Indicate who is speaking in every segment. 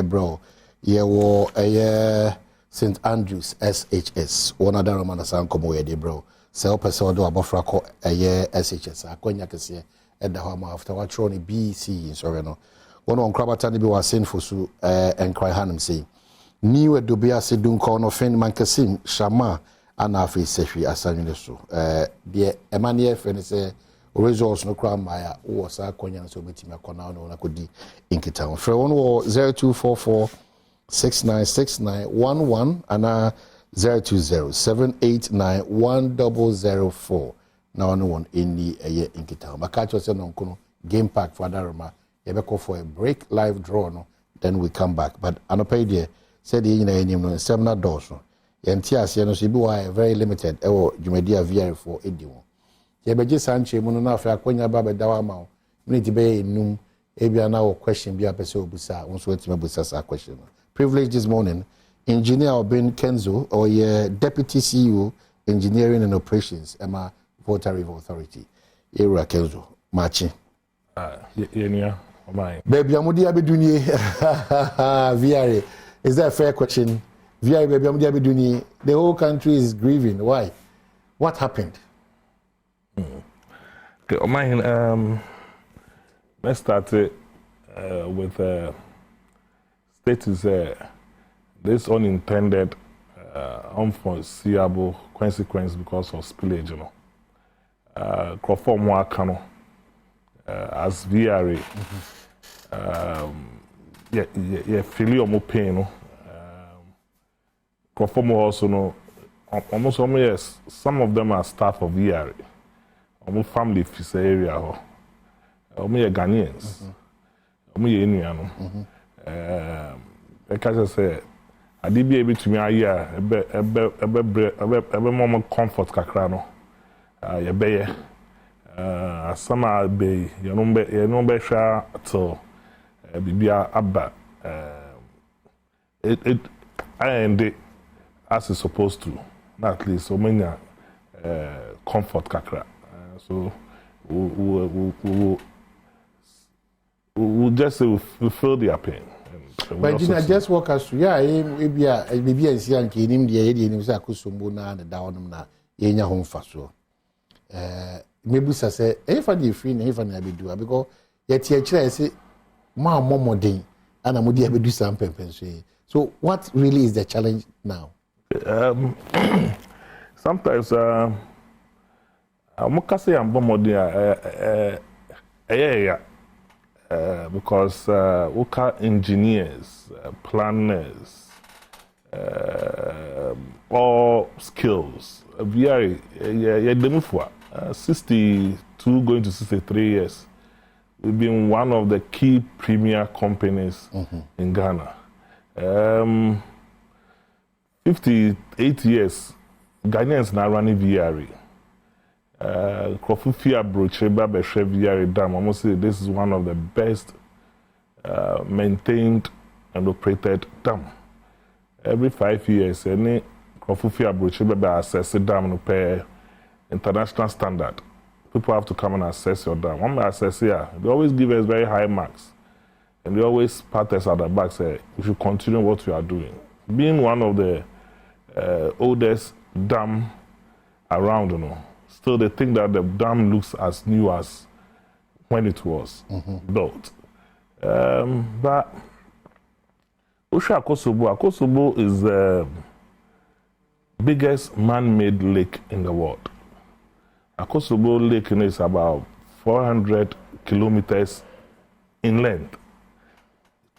Speaker 1: bro. Yeah, St. Andrews SHS. One other Roman San Como, bro. So, person do a buffer SHS. I couldn't say at the home after what Trony BC, sorry, no. One on Krabatani be was sent for su and cry Hanum say. New Dubia Sedun Corno Fen Mancasim, Shama, and Afi Sefi Asaniso. Dear Emmanuel Fen say, results no crown Maya, or Sa Koyan so betting a corner no Nakudi in Kitan. For 0244 696911 and 020-789-1004. Now no one in the year in Kitan. Makacho said no game pack for Darama. You better for a break live draw no. Then we come back. But Anopedia said the in seminar doors. Yantias Yanos Ibu very limited. Jumedia VR for Edion. Yabeji Sanche Mununa Faquina Baba Dawama. Need to be num. Ebia now question be a person busa. Once went to busa question. Privilege this morning. Engineer Ben Kenzo or your Deputy CEO Engineering and Operations Emma Volta River Authority. Era Kenzo. Marching.
Speaker 2: Yeah.
Speaker 1: Baby, Amudi Abiduni. VR. Is that a fair question? VR, baby, Amudi Abiduni. The whole country is grieving. Why? What happened?
Speaker 2: Okay, let's start with status. This unintended, unforeseeable consequence because of spillage. You know, Crawford Moakano as VRA. Feel your pain. No, Crawford also know almost yes. Some of them are staff of VRA. Almost family fisa area. Almost Ghanaians. Almost Indian. Like I said. I did be able to me a year, a moment comfort kakrano. You be summer bay, you know, better to be abba. It I end as it's supposed to, not at least so many comfort kakra. So we'll just say we feel their pain.
Speaker 1: But you just walk us through. Yeah, maybe and see and him the idea in Sakusumuna and the down na Yenya home faso. Maybe say, if I do free, if I never do, because yet I say, Ma Momo day, and I'm going to do some Mpensenpensemu. So, what really is the challenge now?
Speaker 2: Sometimes, I'm because local engineers, planners, all skills. We are 62 going to 63 years. We've been one of the key premier companies in Ghana. 58 years, Ghanaians now running VRA. Krofufia Brocheba Beshe VRA Dam. I must say this is one of the best maintained and operated dam. Every 5 years, any Krofufia Brocheba assess the dam per international standard. People have to come and assess your dam. When they assess here, they always give us very high marks. And they always pat us at the back, say, we should continue what we are doing. Being one of the oldest dam around, you know, still they think that the dam looks as new as when it was built. But Akosobo is the biggest man-made lake in the world. Akosobo Lake is about 400 kilometers in length.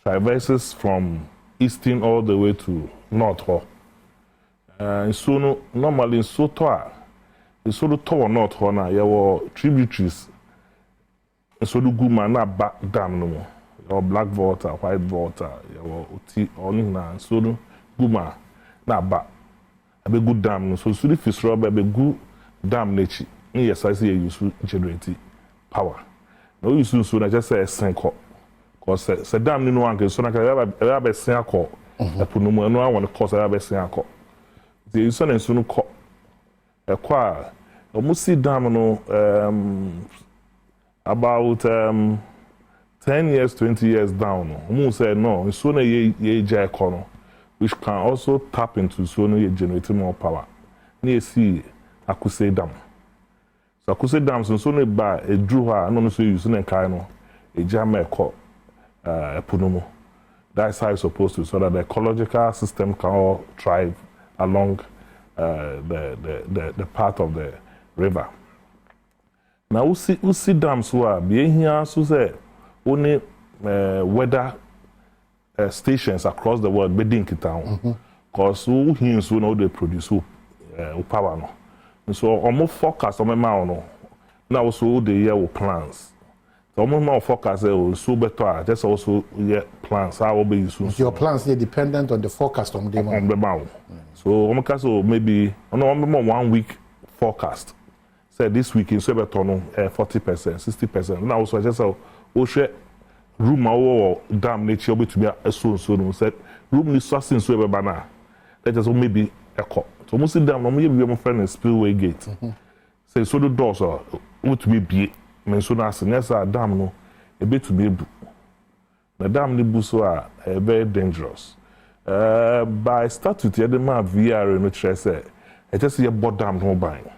Speaker 2: Traverses from eastern all the way to north. So normally in Sotoa, it's sort of tall north now. There were tributaries. So the Guma na back dam no more. Or black water, white water. There were only now. So the Guma na back. A big good dam. So the fish rubber a good dam nature. Yes, I see you use generate power. No use so I just say a senko. Because the dam no one can so I can have a senko. I put no one cause I have a senko. The use and so no acquire almost see dam no about 10 years, 20 years down, who say no, sooner ye econo, which can also tap into sooner ye generating more power. Near see Akuse Dam. So Akuse Dam, so sooner by a drew her, no so you soon kind a jam Punomo. That's how it's supposed to, so that the ecological system can all thrive along the path of the river. Now we see dams who are being here, so say only weather stations across the world bedding town, because who hints who know they produce power no. And so almost forecast on my mouth now also the year with plans. So almost more forecast so better just also plans how will be used.
Speaker 1: Your plans are dependent on the forecast on the
Speaker 2: mouth. So so maybe on 1 week forecast. Say this week in Sobertono 40%, 60%. Now also just share room or dam nature to be a so said room is sourcing so banana. That is maybe a cop. So most of them maybe my friend in spillway gate. Say so the doors are to be mention as a dam no a bit to be the dam the buso are very dangerous. By statute the man VR no say I just see a dam no buying.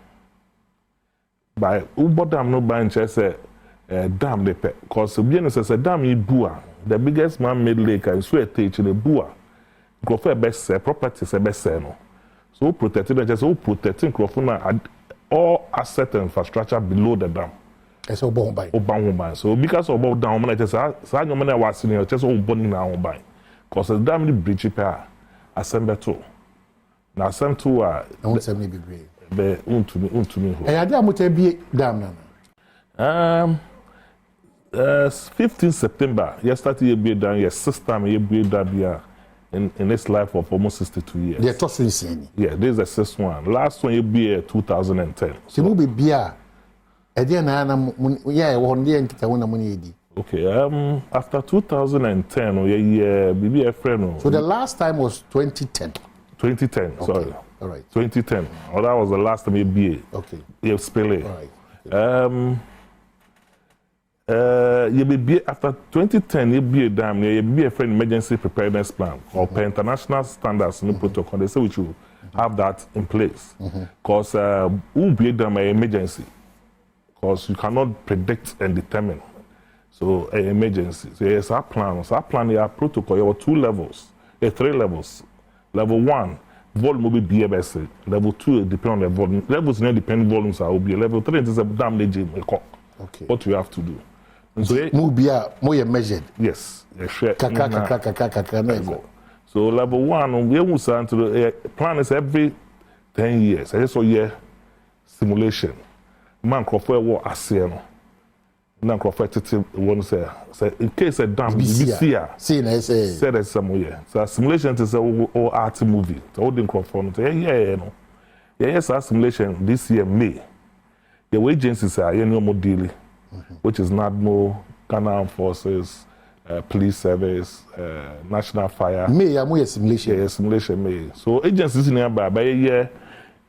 Speaker 2: By dam no buying say dam the pet because bien says a dam in Bua, the biggest man-made lake and sweat teach the Bua. Go for best properties a best no. So protected just protecting Crofuna all asset and infrastructure below the dam.
Speaker 1: It's all born by.
Speaker 2: So because of about down, I just said no man was in just all burning now by. Because the dam the bridge repair assemble too. Now some two are
Speaker 1: don't tell me be brave.
Speaker 2: Be unto me.
Speaker 1: I dam would be dam
Speaker 2: now. 15 September, yesterday you be down your system you be that in this life of almost 62 years.
Speaker 1: They're tossing insane.
Speaker 2: Yeah, this is the sixth one. Last one you be 2010.
Speaker 1: So you be beer. Yeah, one day and money.
Speaker 2: Okay, after 2010, be a friend.
Speaker 1: So the last time was 2010.
Speaker 2: 2010,
Speaker 1: okay.
Speaker 2: Sorry.
Speaker 1: All right.
Speaker 2: 2010. Oh, that was the last time you be.
Speaker 1: Okay.
Speaker 2: You spell it.
Speaker 1: All right.
Speaker 2: You be after 2010, you be a dam, you be a friend emergency preparedness plan or per international standards and protocol. They say we should have that in place because who be a dam emergency because you cannot predict and determine. So an emergency. So yes, our plan. So our plan, your protocol, you have 2 levels, 3 levels. Level 1, volume will be BMS. Level 2, depend on the volume. Levels not depend volumes are will be. Level 3 is a dam
Speaker 1: okay.
Speaker 2: What you have to do. And so
Speaker 1: more measured.
Speaker 2: Yes. So level 1, we will start to the plan is every 10 years. I just saw simulation. Man Crawford war aseno. Man Crawford one say in case a dam BC say that somewhere. So simulation is a art movie. So holding Crawford no. Yes, simulation this year May. The agencies are no more daily, which is NADMO, Ghana Armed Forces, Police Service, National Fire.
Speaker 1: May I'm simulation.
Speaker 2: Yeah, simulation May. So agencies nearby by a year.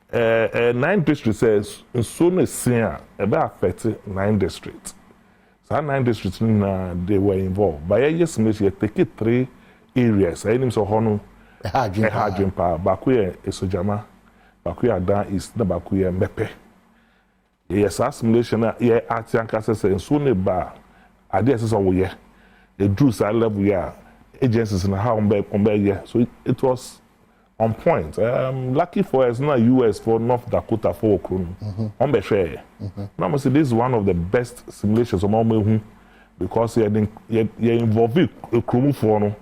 Speaker 2: 9 districts says so affect 9 districts. So 9 districts they were involved. By a year simulation, take 3 areas. I name so hono Hajimpa, Bakuya Esojama, Bakuya Dan is the Bakuya Mepe. Yes, simulation yeah Atianka says and soon ba ideas is all yeah. The drew side level yeah agencies in how on so it was on point. Lucky for us, not US for North Dakota for Okron. On be share. Now, I say this is one of the best simulations of my because you're involved in Okron for no.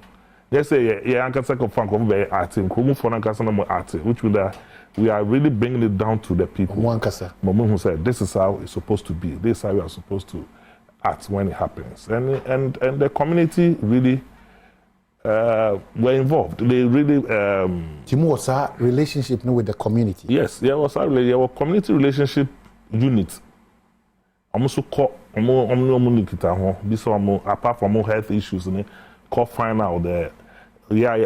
Speaker 2: They say yeah, I can take a fan of very acting. Okron for no acting, which will we are really bringing it down to the people.
Speaker 1: One kasa.
Speaker 2: Mama who said this is how it's supposed to be. This is how we are supposed to act when it happens. And the community really. Were involved. They really.
Speaker 1: Timu was our relationship with the community.
Speaker 2: Yes, there was our community relationship unit. Almost call apart from more health issues, call find out the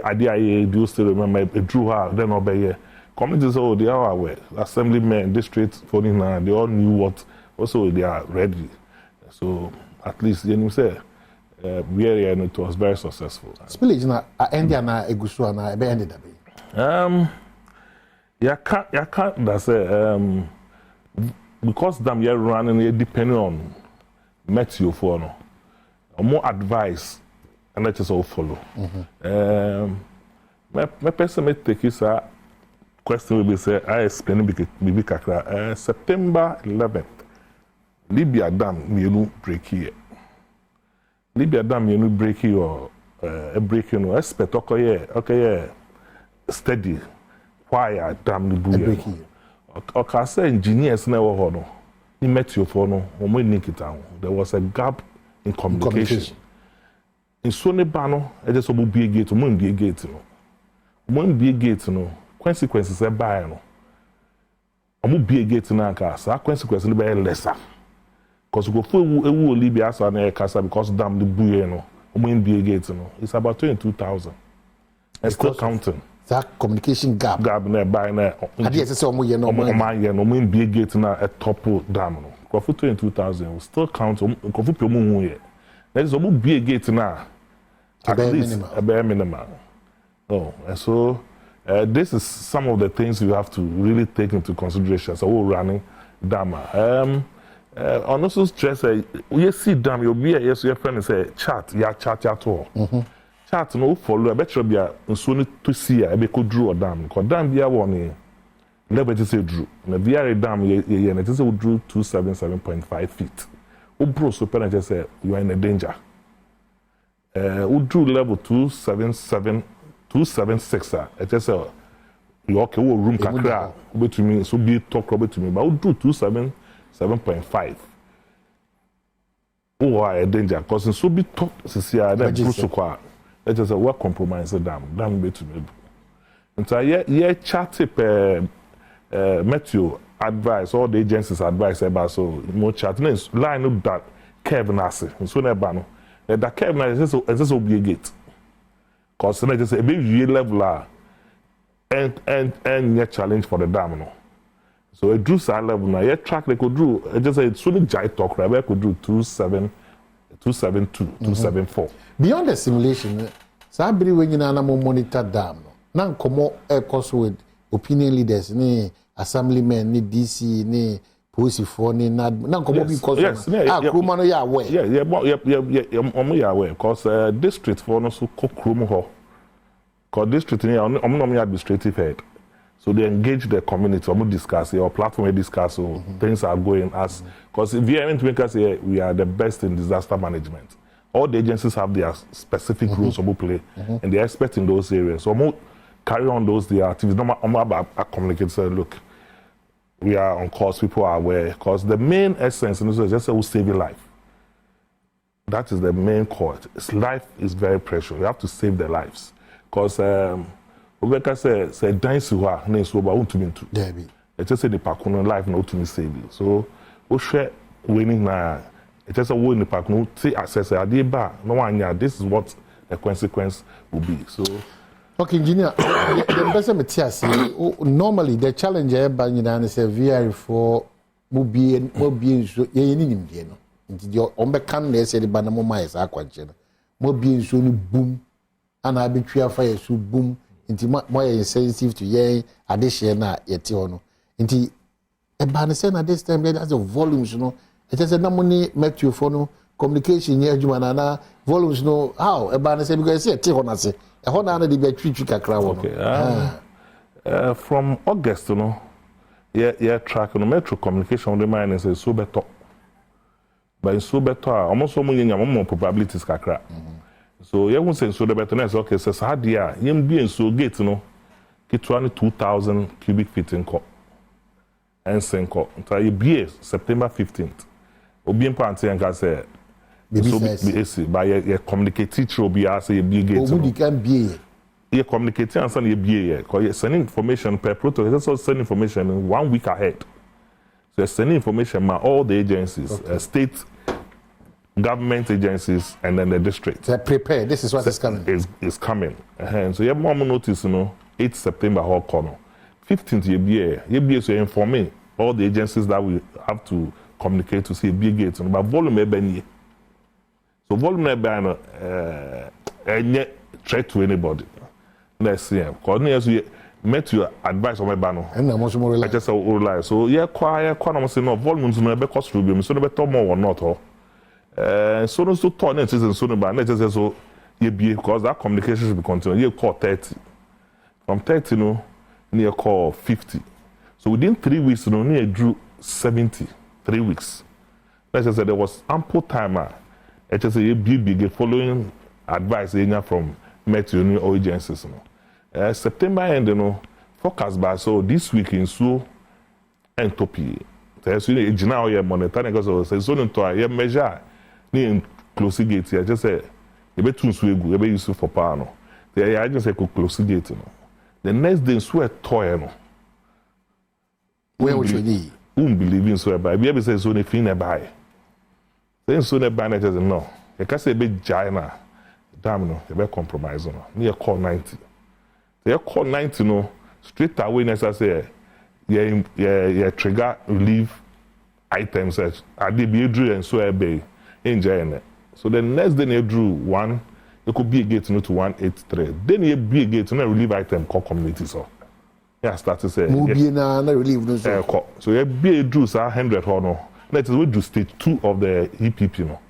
Speaker 2: idea. Do you still remember? It drew her then over here. Communities, oh, they are aware. Assemblymen, district, they all knew what. Also, they are ready. So at least you say. it was very successful.
Speaker 1: Spillage na India na egusu na ebe ended up.
Speaker 2: You can't that's because dam you're running you depending on meteo for no. More advice and let us all follow. My person may take this question will be say I explain maybe kakra September 11th Libya dam you break here. Libya dam you break here or a breaking no expect okay steady why dam the break here. Okay say engineers na wo ho no ni meteo for no o mo nikita there was a gap in communication. In Sony Bano, I just about be a gate, moon be a gate, no. Moon be a gate, no. Consequences are by no. I will be a gate in our case, our consequences will be lesser. Because we go for a wool Libya as an air casa because damn the buoy, moon be a gate, no. It's about 22,000. And still counting.
Speaker 1: That communication gap.
Speaker 2: Gap nearby now.
Speaker 1: I did say no
Speaker 2: moon be a gate now at top dam, no. Go for 22,000, we still count, go for Pimu here. There is a big gate now, at least a bare minimum. No, and so this is some of the things you have to really take into consideration. So we're running dam. On also stress, you see dam, you'll be yes, your friend say chat, yeah, chat at all. Chat no follow. I bet you be a soon to see a be could draw a dam. Because dam be a one never to say drew. The VR dam, yeah, and it is drew 277.5 feet. Ubro super and just say you are in a danger. Drew level 276. I just say you okay, room kakra between me, so be talk about to me, but drew 277.5. Oh, I a danger because so be talk see I then drew so qua. I just say what compromise the dam between me. And so yeah chat meteo advice, all the agencies advice about so more chat line up that curve nasi so never no that curve na is just be gate cause na just a big level and your challenge for the dam no so it drew side level na your track they could drew just say it's only jai talk right could drew 272 274
Speaker 1: beyond the simulation sabri when you na monitor dam no na nkomo e course with opinion leaders ni assemblymen ni DC ni police for ni na nkomo bi cause kroma no ya aware yeah aware cause district for no so kroma ho cause district ni no administrative head so they engage the community discuss your platform discuss so things are going as cause VMN makers here we are the best in disaster management. All the agencies have their specific roles to play and they are expert in those areas so carry on those their activities. No communicate say look we are on course, people are aware because the main essence is just will save your life. That is the main core. Life is very precious. You have to save their lives because Rebecca said dance who are names so about to be into. It just say the pakuno life no to me save you. So we share winning now. It just a win the pakuno see access idea no one this is what the consequence will be. So okay, engineer, the best materials normally the challenge by is a VR for mobi so yenim die no. Nti the ombekan na ese de ba na moma is akwaje no. Mobi so no boom and I be twa fire so boom nti more sensitive to ye adehye na yete ho no. Nti e ba na say na this time that's the volumes no. It is a namoni meteo for no communication ye adwuma na volumes no how e ba na say because say yete ho na say
Speaker 2: from August, yeah, track on metro communication on the mine is so better. But in so better, almost so many more probabilities kakra. So you won't say so the better okay, says hard yeah, you be in so gate get 2,000 cubic feet in court. And Senko until you be September 15th. Obi Mpanti and say so be by your communicate teacher will be asked you be gate.
Speaker 1: You can be
Speaker 2: you communicate and send you be because you send information per protocol. It's also send information 1 week ahead. So you send information by all the agencies, state government agencies, and then the district.
Speaker 1: They're prepared. This is what is coming.
Speaker 2: Is coming. So you have more notice, 8th September whole corner. 15th you be so informing all the agencies that we have to communicate to see big gates, but volume So volume na by no any threat to anybody. Let's see. Because you met your advice on my banner.
Speaker 1: And I'm also more
Speaker 2: I just rely. So yeah, quite no volume no be cost review. So no be more or not. So no so turn it is so no ba. Let's just so you be because that communication should be continued. You call 30. From 30 no near call 50. So within 3 weeks no near drew 70. 3 weeks. Let's just say there was ample time. I just say you be following advice from Met Union or agencies. September end, forecast by so this week in so entropy. So you know, you monitoring because so you measure near close gate. I just say you be too swag, you be useful for power. I just say close gate. The next day, so a toy.
Speaker 1: Where would you need?
Speaker 2: Believe in so by. Be able to say so anything nearby. Then so nearby, I just no. You can say a bit giant. Damn no, you better compromise on. Near call 90. They call 90 no straight away necessary. Yeah, trigger relief items. I did be drew and so be enjoying. So the next day you drew one, you could be a gate to 183. Then you be a gate to relief item called community so. Yeah, start to say.
Speaker 1: Movie na relief no so.
Speaker 2: So you be a drew 100 or no. That is we do stage 2 of the EPP no.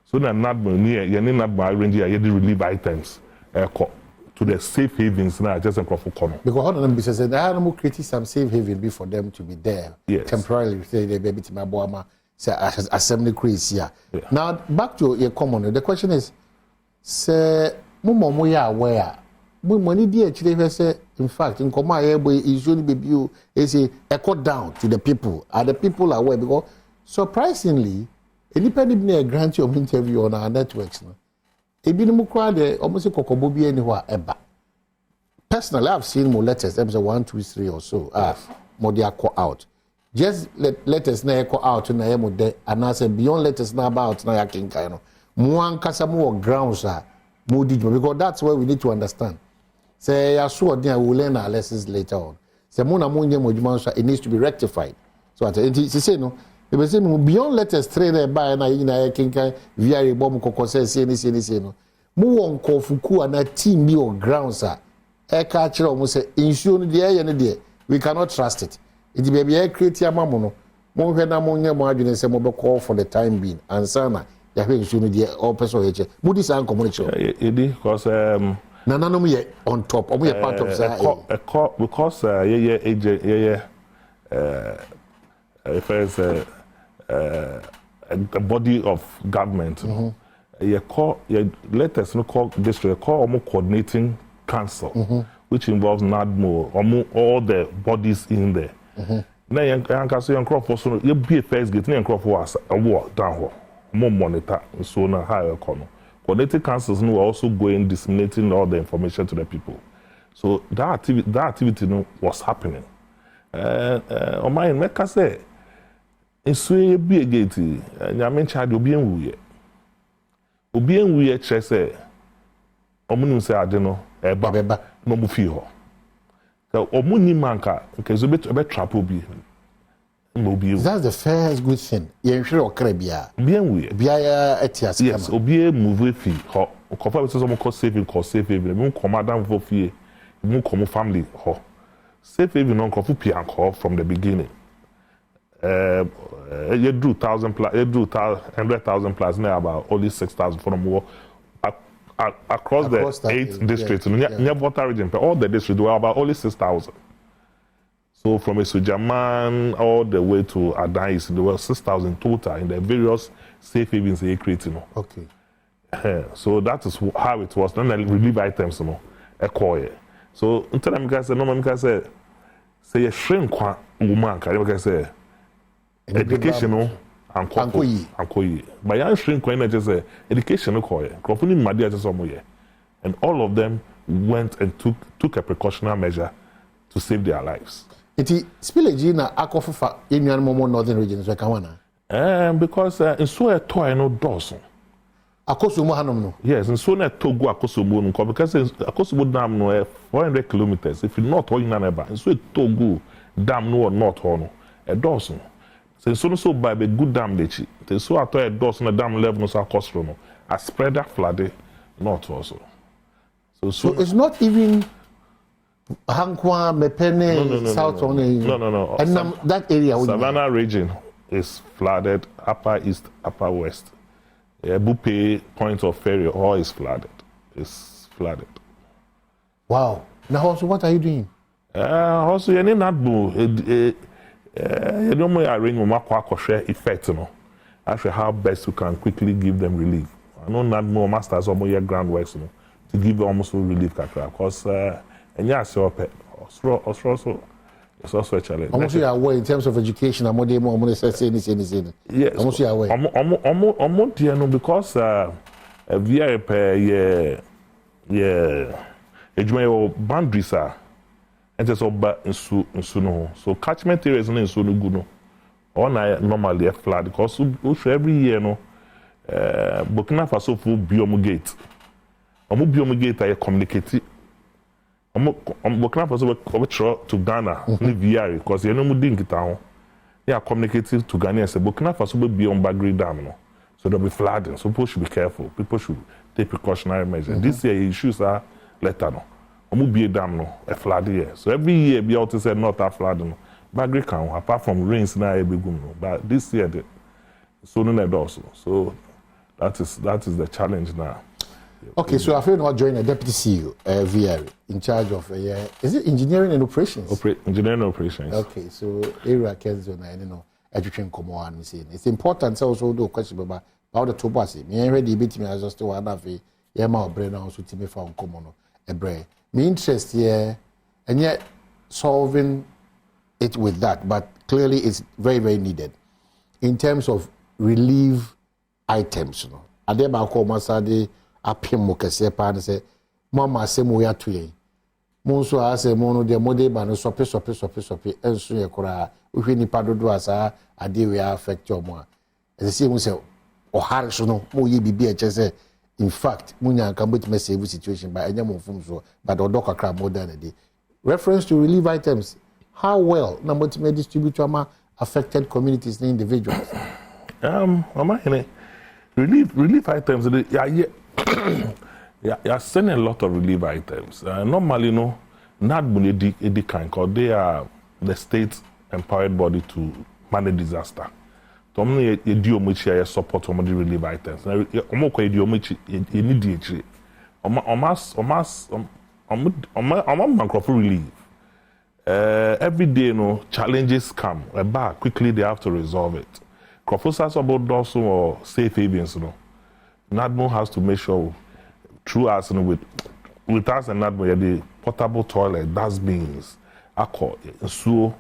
Speaker 2: So now not near you need not by range you relief items to the safe havens now just a crop corner.
Speaker 1: Because all of them business they are no create some safe haven be for them to be there temporarily say they be to my boama say assembly crazy here. Now back to your common the question is say mo ya aware mo money dey actually say in fact in come here boy is only be you is echo down to the people are the people aware because surprisingly independent be grant your interview on our networks no ebi no crowd almost kokobo bi anywhere eba personally I've seen more letters them say 1 2 3 or so more they call out just letters na call out na yemo de and I say beyond letters na about na yakinka no mo ankasa mo grounds mo di because that's where we need to understand say ya so we will learn our lessons later on say mo na mo nyem adwuma so it needs to be rectified so at say no they say beyond letters 3 there by na yina kinka via bom kokose say no mo won kofuku na team bi on grounds e ka kire o mo say ensure no dey ye no dey we cannot trust it it be be create amamu no mo hwe na mo nya mo adwene say mo be call for the time being answer na ya hwe ensure no dey all person ye che mo dis an communicate
Speaker 2: because
Speaker 1: nananom ye on top omo ye part of say
Speaker 2: because if it's a body of government, let us call district call coordinating council, which involves NADMO, all the bodies in there. Now you can say so you be a first gate, you was a war down more monitor so na higher economy. Coordinating councils will also go in disseminating all the information to the people. So that activity was happening. On my make I say nso be a gate nyame charge obi enwuye kire say omunum say ade no eba no mu fi ho so omuni manka nke zo be trap obi
Speaker 1: that's the first good thing ye hwere okra bia bia ya etias kama
Speaker 2: yes obi move fi ho kofa be so mo cost saving me come madam for fie mu come family ho safe even non kofu pianko from the beginning you drew 1,000 plus, you drew 100,000 plus now about only 6,000 from war across the 8 districts. Near Volta region, but all the districts were about only 6,000. So from Esujaman all the way to Adais, there were 6,000 total in the various safe havens they created.
Speaker 1: Okay.
Speaker 2: So that is how it was. Then relief items, a coy. So until I say, no, say a shrink woman, can say. Educational and koyi. But young shrink when just say educational koyi. Company Madia just and all of them went and took a precautionary measure to save their lives.
Speaker 1: Iti spillage na akofufa in your northern regions where kawana.
Speaker 2: Because in so a toy no dozen.
Speaker 1: Akosumo hanom no.
Speaker 2: Yes, and so na Togo Akosumo no because Akosumo dam no 400 kilometers. If you not all in neighbor, and so Togo dam no or not no a dozen. So by the good dam lechi. So I thought a dozen a dam level no sa cost no. a spreader flooded north also.
Speaker 1: So it's not even Hankwa, Mepene, South only.
Speaker 2: No.
Speaker 1: And that area.
Speaker 2: Savannah region is flooded, upper east, upper west. Bupe point of ferry, all is flooded. It's flooded.
Speaker 1: Wow. Now, also, what are you doing?
Speaker 2: Also, you need not do. You don't know arrange my effect, you know. Actually, how best you can quickly give them relief. I know not more masters or more groundworks, you know, to give almost full relief, because and yeah, so also it's also a challenge.
Speaker 1: Almost you are aware in terms of education. I'm more say anything.
Speaker 2: Yes,
Speaker 1: almost you are aware.
Speaker 2: I'm you know, because via your boundaries are and just over in no. So catchment areas in so no good no. On I normally a flood because every year no Burkina Faso full biome gate. Biome gate I communicate. Burkina Faso over to Ghana ni VR because you know mu din kita ho. They are communicating to Ghana and say Burkina Faso will be on Bagri Dam no. So there'll be flooding. So people should be careful. People should take precautionary measures. This year issues are later no. Be a dam no a flood year. So every year be out to say not a flood no. Bagri can apart from rains now a big no. But this year so no need also. So that is the challenge now.
Speaker 1: Okay, so I feel not join a deputy CEO, VR, in charge of is it engineering and operations?
Speaker 2: Engineering and operations.
Speaker 1: Okay, so area Kenzo na education come on saying it's important so also do question about the tobasi. Me ready bit me as just one of ye ma obre na also timi fa on come no ebre. Me interest here and yet solving it with that, but clearly it's very, very needed in terms of relief items, you know. Adeba ko masade apim mo kese pa and say mama se mo ya to ye. Mo so ase mo no de mo de ba no sope enso ye kora uhwe nipa dodo asa ade we affect your mo. Ese se mo se o har so no mo ye bibi e chese in fact mo nya kan bit me save situation by enya mo fum so but odo kakra more than a day. Reference to relief items, how well number to me distribute to affected communities and individuals.
Speaker 2: Relief items you're sending a lot of relief items. Normally, no, not Bunedi kind, because they are the state empowered body to manage disaster. So, you do much support some of the relief items. Relief. Every day, no challenges come. But quickly they have to resolve it. Professors about those or safe havens, you know. NADMO has to make sure through us, you know, with us and NADMO, the portable toilet, dustbins, alcohol, so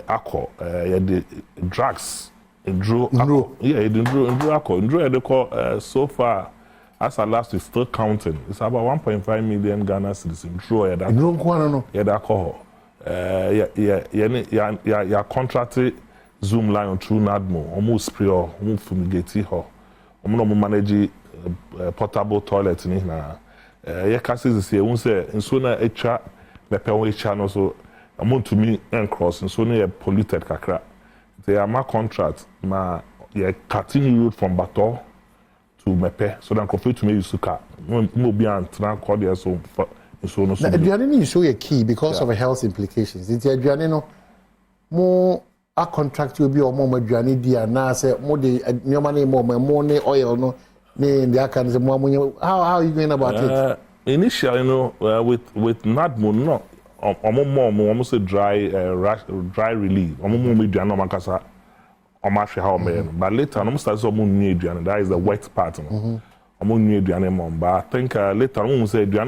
Speaker 2: alcohol, the drugs, alcohol. Yeah, alcohol. They call so far. As at last, we're still counting. It's about 1.5 million Ghana citizens. Yeah, the alcohol. Yeah, contracted Zoom line through NADMO. Almost spray or almost fumigate her. Almost manage portable toilet in here. Yeah, cases is here. Once in sooner HR, the power channel so amount to me and cross and sooner polluted kakra. They are my contract. My cutting route from Bato to Mepe, so that conflict to me is suka. No be and tranquil so no.
Speaker 1: Now, Adrianino is so a key because of the health implications. It's Adrianino more a contract will be or more Adriani dia na say more the your money more oil no in the account how are you going about it?
Speaker 2: Initially, you know, with NADMO no almost a dry relief. Makasa. But later, I'm start that is the wet part. But I think later on, say with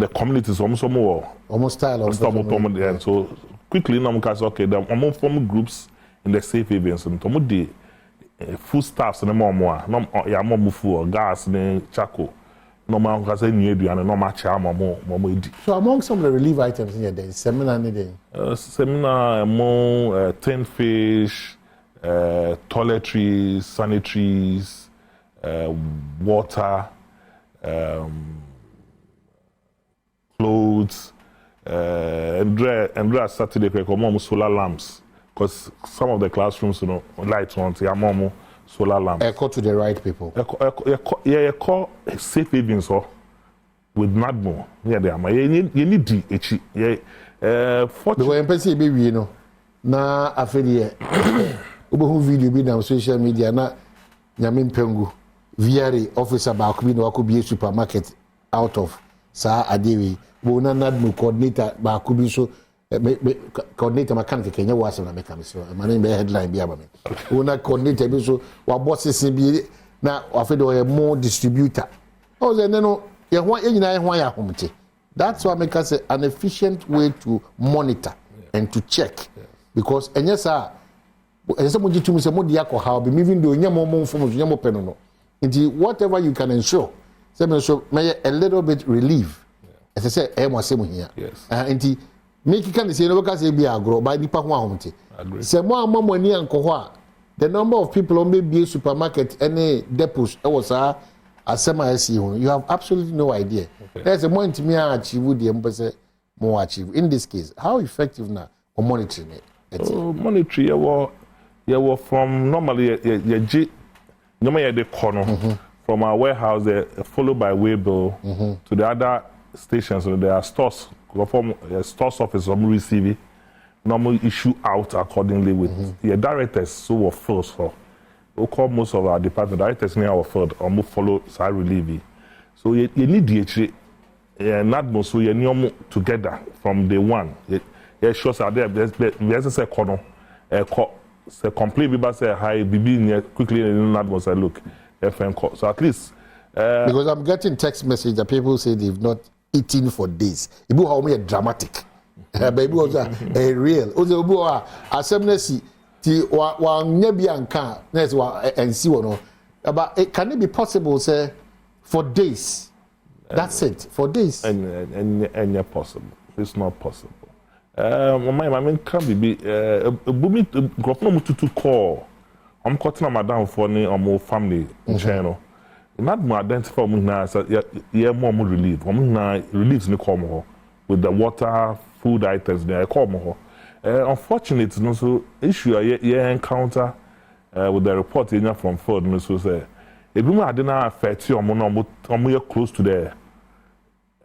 Speaker 2: the communities
Speaker 1: almost style.
Speaker 2: So quickly, okay, I'm form groups in the safe havens and the food staffs and more. No, gas and charcoal. So
Speaker 1: among some of the relief items in here, there is seminar.
Speaker 2: Seminar more tin fish, toiletries, sanitaries, water, clothes, and Saturday we come solar lamps because some of the classrooms, you know, lights on. Yeah, solar lamps.
Speaker 1: Echo to the right people.
Speaker 2: You call safe havens with Nadmo. Yeah, they are. You need the echi.
Speaker 1: Because person be we know. Na afeli obo video bi na social media na nyame mpengu VRA officer ba ko bi na wako bi supermarket out of sa adewi bo na Nadmo coordinator ba ko bi so coordinator mechanic Kenya was na make am so man be headline bi abame una coordinator bi so wa bosses bi na afeli o more distributor o ze no ye ho enyina ye ho ya homte. That's why I make us an efficient way to monitor and to check. Because and yes sir somebody to me say mo dia ko how be even though nyamo mo form nyamo peno no. Whatever you can ensure so may a little bit relief. As I say e mo say mo here.
Speaker 2: Yes.
Speaker 1: Nti make you can say no because e be agro by nipa ho ahomte. Say mo amamo ani anko ho a the number of people on maybe supermarket any depots e was you have absolutely no idea. Okay. There's a point to me achieve the embassy more achieve. In this case, how effective now for monitoring it?
Speaker 2: Monitoring you were from normally normally the corner from our warehouse followed by waybill to the other stations. So there are stores from stores office receive normal issue out accordingly with the directors so were first for. We call most of our department directors near our field or move follow side relief. So you need the Nadmo so you need together from day one. You sure say there's a corner say complete people say hi bibi quickly Nadmo say look FM so at least
Speaker 1: because I'm getting text message that people say they've not eaten for days. It be how me dramatic. Baby was a real. Also be assembly ti wa nya bi anka next wa ensi wono but can it be possible say for days that's it for days
Speaker 2: and possible it's not possible my man can be bumi grofno mututu call am cutting madam for ni am family channel not more identify mu na yeah more relief na reliefs ni come ho with the water food items there come ho. Unfortunately, no so issue you encounter with the report from Ford, no so say it will not affect you or close to the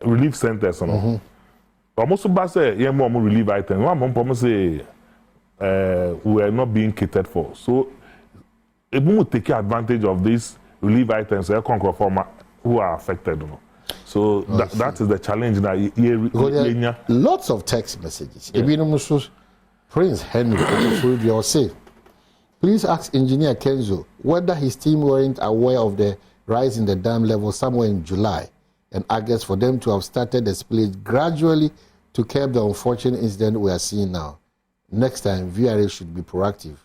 Speaker 2: relief centers. No, almost about say yeah more relief items. One mom say we are not being catered for. So it will take advantage of these relief items who are affected. No? So that is the challenge now.
Speaker 1: Lots of text messages. Yeah. Prince Henry will say, please ask Engineer Kenzo whether his team weren't aware of the rise in the dam level somewhere in July and August for them to have started the spillage gradually to curb the unfortunate incident we are seeing now. Next time, VRA should be proactive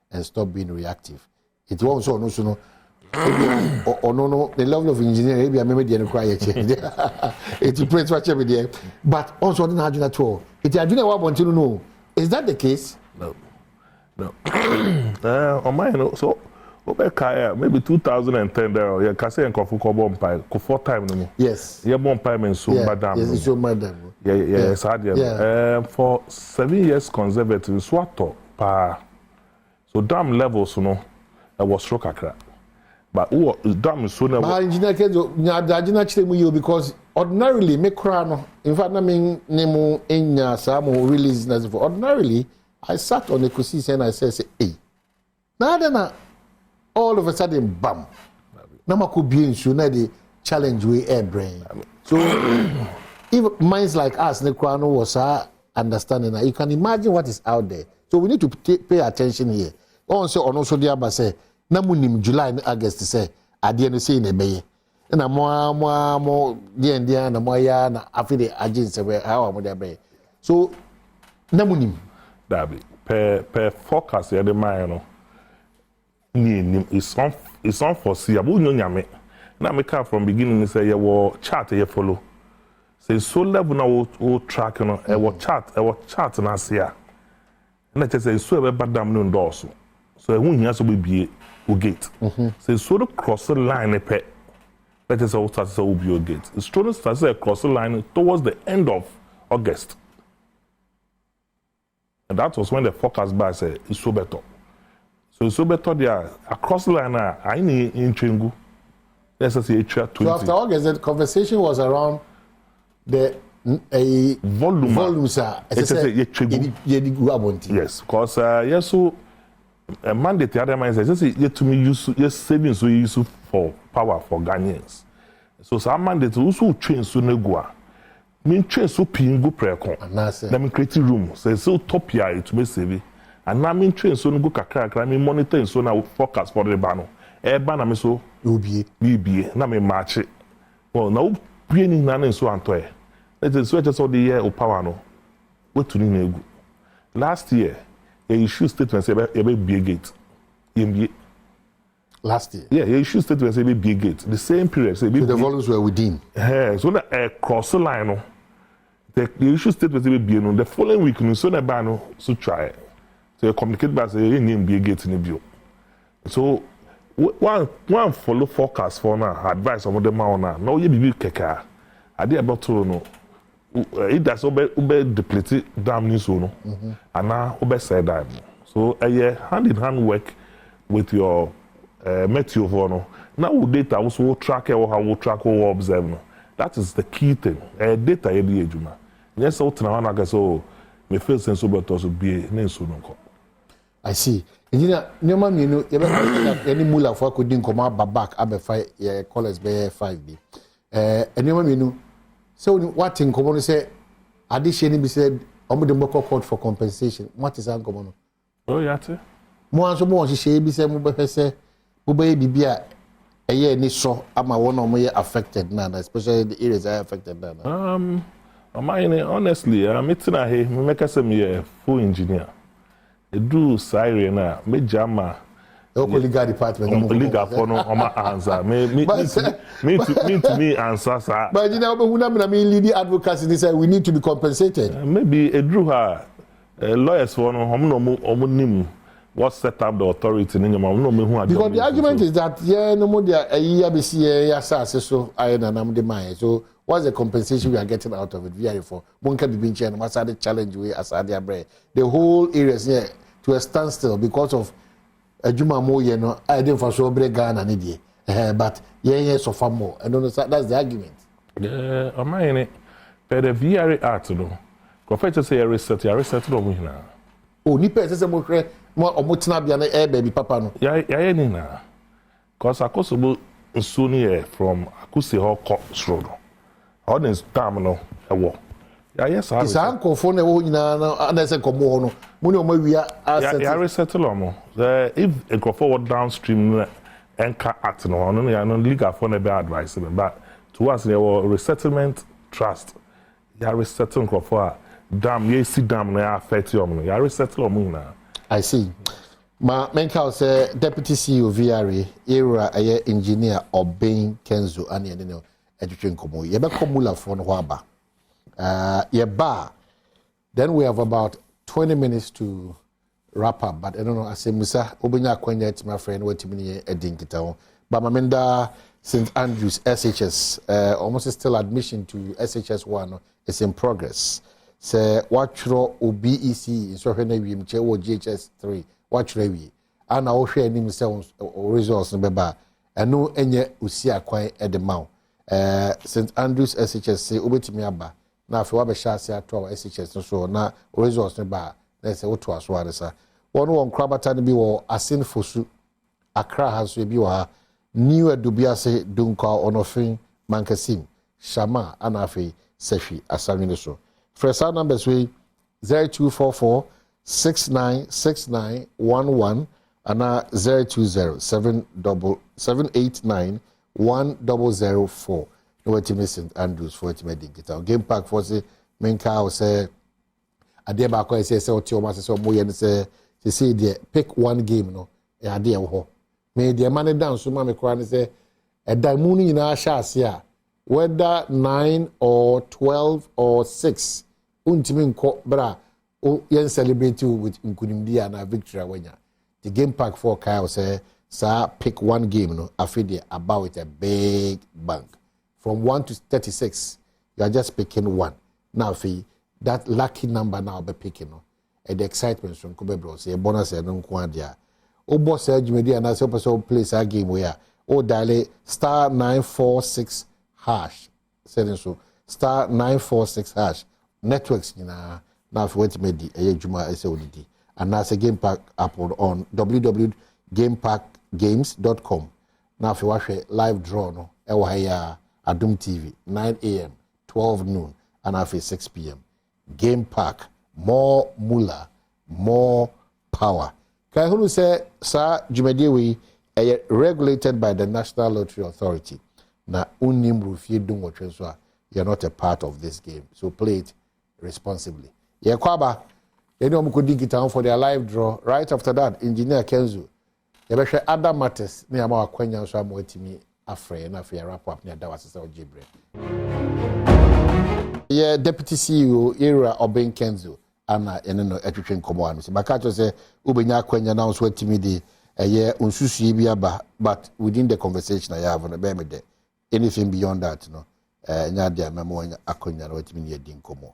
Speaker 1: and stop being reactive. It won't so no. No, the level of engineering, maybe I remember the cry. It's Prince Watcher there, but also not at all. It's I do want to know. Is that the case?
Speaker 2: No. On mine, so maybe 2010 there, you can say in Kofu Pie, 4 times no more.
Speaker 1: Yes.
Speaker 2: Yeah, bon pie so Badam.
Speaker 1: Yes, it's so madam.
Speaker 2: Yes, for 7 years conservative, swato pa. So dam levels, I was struck a but dam is so now.
Speaker 1: My engineer Kenzo, because ordinarily, me crano. In fact, I mean, nemo in some release. Ordinarily, I sat on the kusi and I said, "Hey, now all of a sudden, bam, now could be in soon the challenge we air brain." So, if minds like us, the crano was understanding that you can imagine what is out there. So we need to pay attention here. Also, the other say, "Namunim July and August say, I didn't say in a bay." Na mo dia na mo ya na afide agency we how am dey be so na munim
Speaker 2: dabi per forecast ya the man no ni is unforeseeable nyame na me come from beginning say you will chart you follow say so level na we track no e will chart na sia na che say so e be badam no endorse so e hu hia so be bie o gate say so the cross line pe. Let us all start to be your gate. The students starts across the line towards the end of August. And that was when the forecast by said it's so better. So better there across the line. I need in Chingu. Let's say 20.
Speaker 1: So after August, the conversation was around the volume, sir.
Speaker 2: Yes, because yes, so a mandate the other man says yet to me use yes savings so use for power for Ghanaians. So some mandate also change so negua. Mean change so pingu preko. Let me create room. So top here to me save. And now mean change so go kakra me monitor so now forecast for the bano. Eba me so be na me match it. Well now be ni na so antoe. It is so just all the year of power no. What to need last year, you issue statement say be gate.
Speaker 1: Last year.
Speaker 2: Yeah, you issue statement say be gate. The same period say
Speaker 1: so the volumes were within.
Speaker 2: So that cross the line no. The issue statement say be no. The following week no so na ba no so try. So you communicate back say name be gate in bio. So one follow forecast for now advice of the man now. No you be keka. I did about to no. It does obey deplete dam ni so no. And now obey side dam. So hand in hand work with your meteo for no. Now data also track or how we track or observe no. That is the key thing. Data every ejuma. Yes, so tena wana ka so me feel sense about also be na so no.
Speaker 1: I see. Engineer, nyoma mi no ye be any mula for could din come back abe 5 college be 5B. Nyoma mi no so what in common say addition be said omo de moko court for compensation. What is an common?
Speaker 2: Oh yate.
Speaker 1: Mo anso mo hye bi say mo be say mo be bibia eye ni so ama won omo ye affected na especially the areas are affected na.
Speaker 2: Honestly, I'm meeting here. Me make say me a full engineer. I do siren na me jama.
Speaker 1: Your legal department.
Speaker 2: Legal for no answer. Me to me answer sir.
Speaker 1: But you know, we lead advocacy. They say we need to be compensated.
Speaker 2: Maybe a drew her lawyers for no nim what set up the authority in your
Speaker 1: because the argument is that no more a year BC so I am the mind. So what's the compensation we are getting out of it? We are for bunker the bench and what's the challenge we as the whole area is here to a standstill because of Juma mo no I didn't for so break Ghana need but so far more. I don't know that's the argument.
Speaker 2: Yeah, am I the VRA art no. Confess say reset no hina.
Speaker 1: Oh ni person say mo hwe mo omotena bia na baby papa no.
Speaker 2: Ya ni na. Cause akosobo nso ni from akuse ho sro no. All this time no ewo. Ya yes ha.
Speaker 1: Is uncle phone e wo nyina na na say komo ho no. Mo ni o ma wia asset.
Speaker 2: Ya resettle omo. If a go forward downstream enka act no no ya no legal for na be advice but to us there was resettlement trust. Ya resettle go for dam ye see dam na affect you no. Ya resettle omo na. I
Speaker 1: see. Ma menka say deputy CEO VRA era aye engineer Obeng Kenzo ani ene no edwetwe nkomo. Ye be komula for no aba. Ye ba. Then we have about 20 minutes to wrap up, but I don't know. I say Musa obenya kwanya it my friend wetimini edinkita ho. But mamenda St Andrews SHS almost still admission to SHS 1 is in progress. Say watchro OBEC so hwe na wiem che wo GHS 3 watchro wi ana wo hwe anim se results no beba eno enye osi akwan edemaw St Andrews SHS say obetimi aba na afi wa be sha ase ato SHS so na results no ba na say woto aso aresa won krabata no bi wo asinfosu Accra has bi wa new adubia se dunka onofin mankasim shama ana afi sefi asanwe so first our numbers we 0244 696911 and 020-789-1004. No team St Andrews for it medical game park for say main car say ade ba ko say oti o ma say mo ye say dey pick one game no e ade ho me dey man down so ma me kra ni say e dan mu ni na sha ase a whether 9 or 12 or 6 untimi nko bra o yen celebrate with nkunimdi and victory wanya the game pack for Kyle say sir pick one game no afide about a big bank from 1 to 36 you are just picking one now fi that lucky number now be picking no and the excitement from ko be bro say bonus e no nko ade a o boss adwumadi ana se person play a game where o dial star 946 hash saying so star 946 hash networks na for what medi adwuma ese odidi and as a game pack app on www.gamepackgames.com now for watch live draw no e wa ya Adom TV 9 a.m. 12 noon and after 6 p.m. Game pack, more moolah, more power. Can who say, sir, Jumediwi, regulated by the National Lottery Authority. Na unim rufi dung what you're not a part of this game. So play it responsibly. Yeah, Kwaba, you know, we could for their live draw. Right after that, Engineer Kenzo, you better Adam matters near our Quenya, so I'm waiting me. Afraid enough here wrap up near Dawas Jibre. Yeah, Deputy CEO era Obeng Kenzo and no education command. Bakacho say Ubenya Kwenya now sweat me the a year unsushi biaba, but within the conversation I have on a baby day. Anything beyond that, no. Nyadia memo akonya no wetimi ye din komo.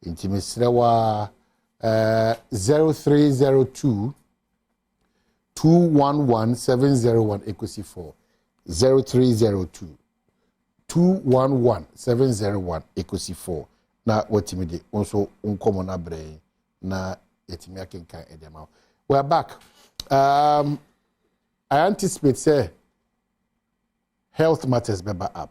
Speaker 1: Intimi srewa 0302 211 701 equity 4. 0302 211 701 equity 4 na watimide also uncommon na brain na yetimi akenkan edema. We are back. I anticipate say health matters beba up.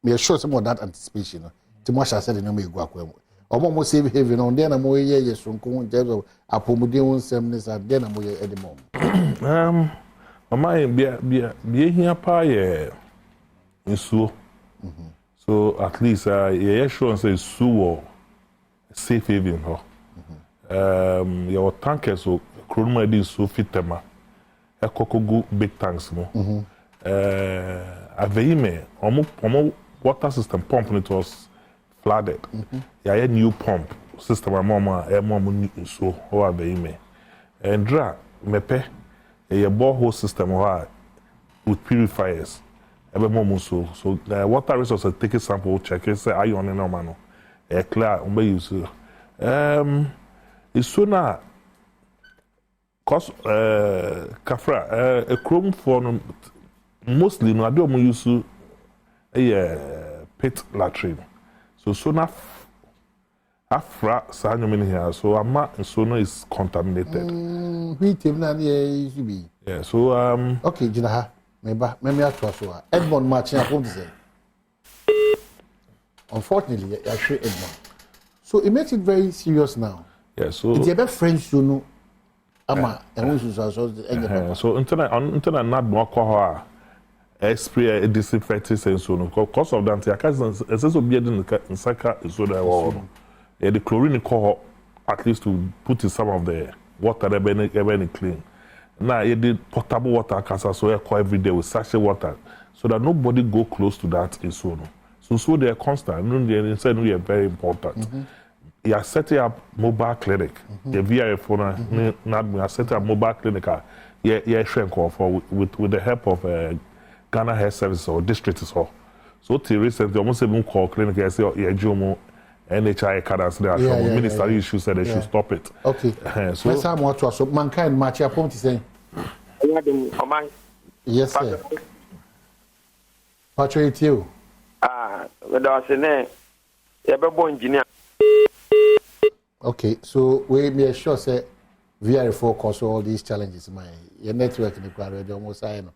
Speaker 1: Me sure some of that anticipation. Timasha said no me go akwem. Omo mo save heaven on there na mo ye sonko in terms of apomuden wonsem na there na mo ye edema.
Speaker 2: Mama be here pa ye nsuo. So at least ye sure say nsuo safe haven ho. Your tankers so kronuma di nsuo fitema. Ekokogu big tanks mo. Aveime omo water system pump it was flooded. Yeah, new pump system mama nsuo ho aveime. And dra mepe a borehole system with purifiers. So the water resources take a sample, check it, say iron in normal. Clear, use it's sooner cause kafra a chrome for mostly no Adom use a pit latrine. So sooner afra sanyo here, so ama sono is contaminated. Yeah, so
Speaker 1: okay, Jinaha, maybe so Edmond matching up to say. Unfortunately, actually Edmond. So it makes it very serious now.
Speaker 2: Yeah, so
Speaker 1: it's a French you know. Ama
Speaker 2: so until not more call spray disinfectant and so no cause of that I can't so be in saka so that the chlorine call at least to put in some of the water that be clean. Now you did potable water casa so every day with sachet water so that nobody go close to that in so no. So they are constant. No, they inside we are very important. You are setting up mobile clinic. The VIF for not we are setting up mobile clinic. Yeah, shrink for with the help of Ghana Health Services or districts or so. Till recently, almost even call clinic. I say, yeah, Jomo. NHI cadres there from minister issue said they should stop it.
Speaker 1: Okay. So let's have more to us. So mankind match your point is saying. Yes, sir. Patrick you.
Speaker 3: But I say no. Engineer.
Speaker 1: Okay, so we make sure say VR4 cause all these challenges. My your network in the crowd almost saying.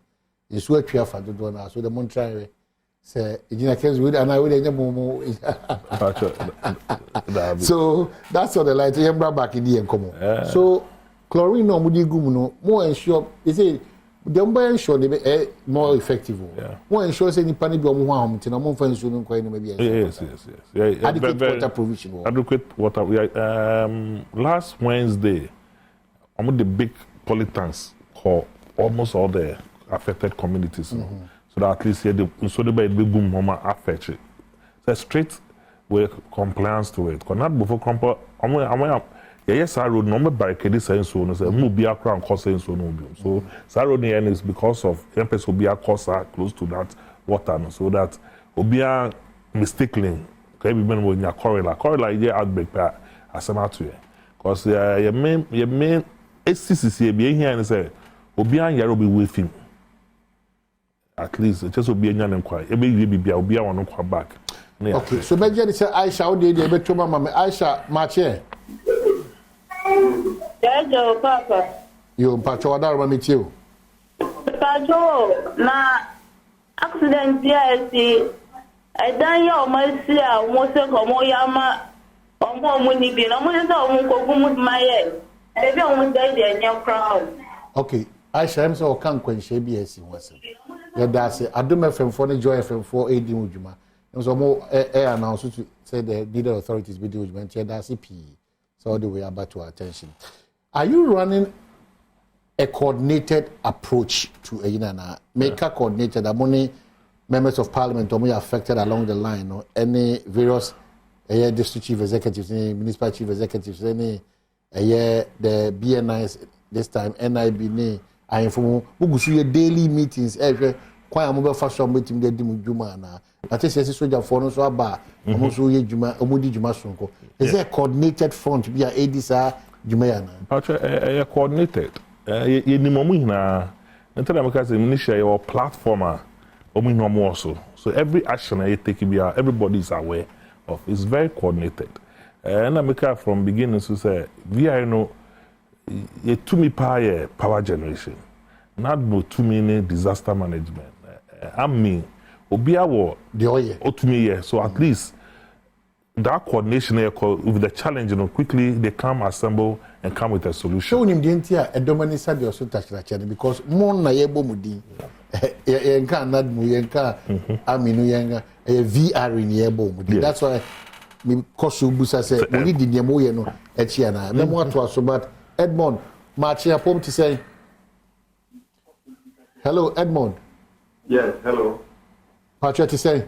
Speaker 1: You swear to for the donor so the moon try. Say, Engineer Kenzo would and I would so that's what the light you bring back in the come. So chlorine no mudi gum more ensure they say the ensure they be more effective. More ensure say ni pani be omo hwam tin omo fa nsu no kwai no maybe.
Speaker 2: Yes.
Speaker 1: Adequate water provision.
Speaker 2: Adequate water. Last Wednesday, the big polytanks for almost all the affected communities. So that at least here so the big boom mama affect it. So straight with compliance to it. Because not before yes, I road no barricade saying so no say move be akra cause saying so no. So road is because of emphasis will be a cause close to that water so that will be a mistakenly okay be when you correlate yeah outbreak asema to you. Because your main SCCC be here and say obi an yare obi wefim at least just obi anya nkwa e be bibia obi a wono kwa back.
Speaker 1: Okay, so be say Aisha o dey be to mama Aisha mache.
Speaker 4: Jojo papa.
Speaker 1: Yo mpacho wadaro me tie o.
Speaker 4: Pacho na accident dia si edan ya o ma si a mo se ko mo ya ma omo mo ni bi na mo se o mo ko gumu maye. E bi o mo dey dey nya crown.
Speaker 1: Okay, Aisha am so kan kwanhye bi esi wose. Ya da se Adom FM4 ne Joy FM4 edi udwuma. So mo announce to say the needed authorities be do udwuma ntia da se P. So all the way about to our attention. Are you running a coordinated approach to Inana? Make a coordinated among members of parliament or affected along the line, or any various district chief executives, any municipal chief executives, any the BNIs this time, NIB, I inform you daily meetings, quite mobile fashion meeting the Dimujuma. But this is soldier for no so about almost Omudi Jumasonko. Is there a coordinated front to be a Edisa Jumayana?
Speaker 2: Patrick, coordinated. You na until I'm going to share your platform. So every action I take, everybody is aware of. It's very coordinated. And I make from beginning to say, we are you to me power generation, not no too many disaster management. I mean, Obiawo
Speaker 1: the oye.
Speaker 2: To me, so at least that coordination with the challenge, quickly they come assemble and come with a solution.
Speaker 1: So in the entire Adom said you touch that because more na yebo mudi yenka nadmu yenka aminu yenga VR in yebo mudi. That's why me kosu busa say we need the nyemo ye no echi na me mo to aso but Edmond marching upon to say hello Edmond.
Speaker 5: Yes, hello.
Speaker 1: Patrick to say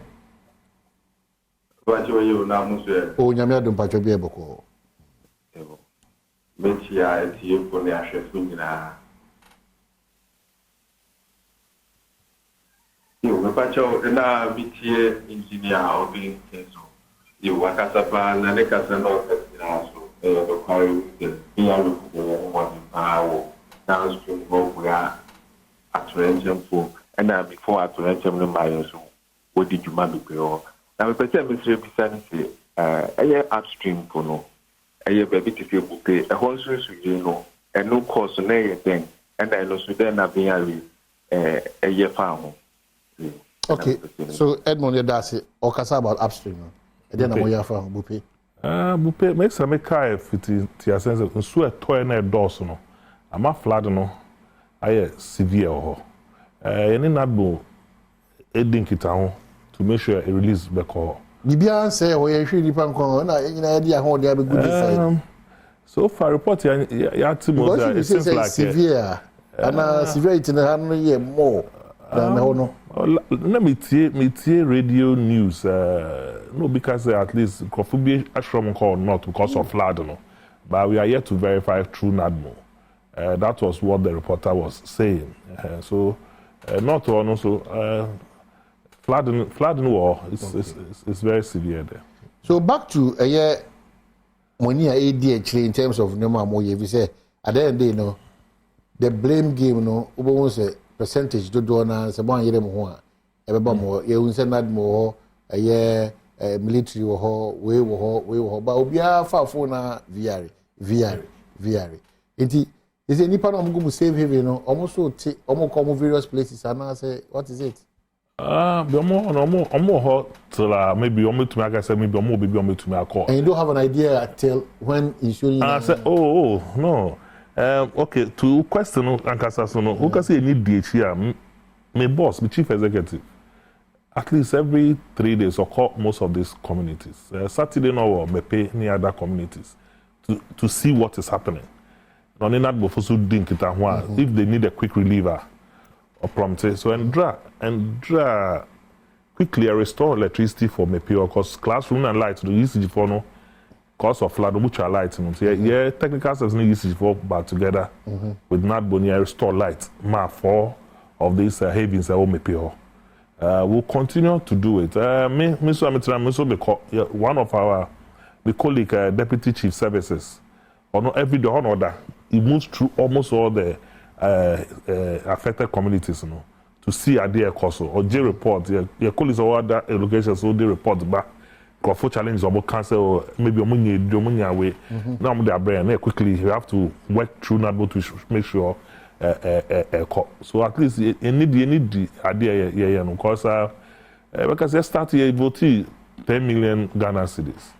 Speaker 5: Patrick you na muswe.
Speaker 1: O nyame adom Patrick bi eboko.
Speaker 5: Mentia etie ko ne ahwefu nyina. Yo me Patrick na bitie engineer obi kenso. Yo wakasa pa na ne kasa no kasa so do kwari the piano ko mo pawo. Now so go ya atrencham fo and before atrencham no mayo so what did you man do? Now me pese me sire bisa ni say upstream ko no baby to say bouquet a whole so no and no cost na thing and I know so then na be farm.
Speaker 1: Okay, so Edmond that's it. Okasa about upstream. And then I'm here for Bupe.
Speaker 2: Bupe makes a make car fiti tia sense nso etoy na edoso no. Ama flood no aye severe ho. Any nadbo edin kita ho to make sure a release back ho.
Speaker 1: Bibia say o ye hwe nipa nko na nyina dia ho dia be good side.
Speaker 2: So far report ya timo that it seems like
Speaker 1: severe. And severity na no ye more than no.
Speaker 2: Let me tie radio news no because at least coffee be ashram call not because of flood no. But we are yet to verify through NADMO. That was what the reporter was saying. So not also flooding war is very severe there.
Speaker 1: So back to a year when you ADHD in terms of number more you say at the end they know the blame game no obo say percentage do na say bon yere mo ho a e be ba mo ye un say NADMO a year military wo we wo ba obia fa fo na VR enti is any part of go save him no almost so come various places and I say what is it
Speaker 2: Omo till maybe omo to me I say maybe omo to me call.
Speaker 1: And you don't have an idea till when insurance
Speaker 2: I say no. Okay, to question ankasa so no. Who can say need DH my boss, my chief executive. At least every 3 days or call most of these communities. Saturday no me pay any other communities to see what is happening. No need before so think it if they need a quick reliever or prompted. So and draw quickly restore electricity for me because classroom and light the usage for no cause of flood which are light. Yeah, technical service no usage for but together with NADBO restore light. 4 of these havens me we'll continue to do it. One of our colleague deputy chief services or no every day on order it moves through almost all the affected communities, to see a day course or J report. Your colleagues or other locations, so they report back. For challenges about cancer or maybe money away. Now they are brain quickly. You have to work through NABO to make sure. So at least you need the idea, because because you start here voting 10 million Ghana cedis.